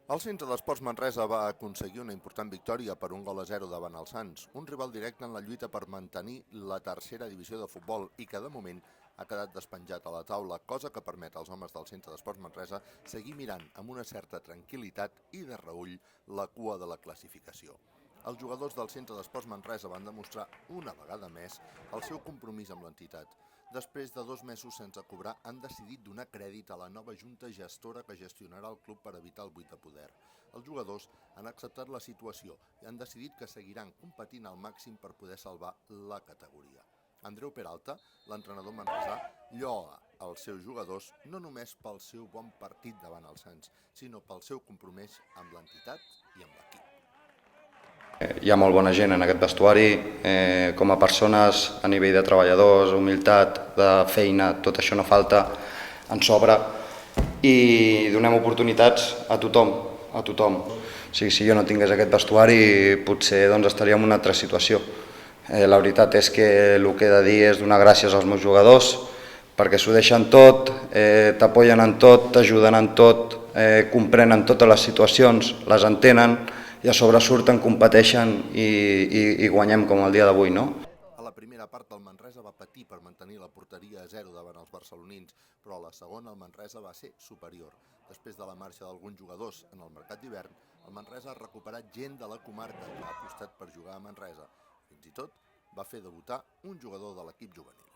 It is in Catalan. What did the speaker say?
El Centre d'Esports Manresa va aconseguir una important victòria per 1-0 davant el Sants, un rival directe en la lluita per mantenir la tercera divisió de futbol i que de moment ha quedat despenjat a la taula, cosa que permet als homes del Centre d'Esports Manresa seguir mirant amb una certa tranquil·litat i de reüll la cua de la classificació. Els jugadors del Centre d'Esports Manresa van demostrar una vegada més el seu compromís amb l'entitat. Després de 2 mesos sense cobrar, han decidit donar crèdit a la nova junta gestora que gestionarà el club per evitar el buit de poder. Els jugadors han acceptat la situació i han decidit que seguiran competint al màxim per poder salvar la categoria. Andreu Peralta, l'entrenador manresà, lloa els seus jugadors no només pel seu bon partit davant els Sants, sinó pel seu compromís amb l'entitat i amb l'equip. Hi ha molt bona gent en aquest vestuari, com a persones, a nivell de treballadors, humilitat, de feina, tot això no falta, en sobra, i donem oportunitats a tothom, a tothom. O sigui, si jo no tingués aquest vestuari potser estaria en una altra situació. La veritat és que el que he de dir és donar gràcies als meus jugadors, perquè s'ho deixen tot, t'apoyen en tot, t'ajuden en tot, comprenen totes les situacions, les entenen, i a sobre surten, competeixen i guanyem com el dia d'avui, no? A la primera part el Manresa va patir per mantenir la porteria a 0 davant els barcelonins, però a la segona el Manresa va ser superior. Després de la marxa d'alguns jugadors en el mercat d'hivern, el Manresa ha recuperat gent de la comarca que ha apostat per jugar a Manresa. Fins i tot va fer debutar un jugador de l'equip juvenil.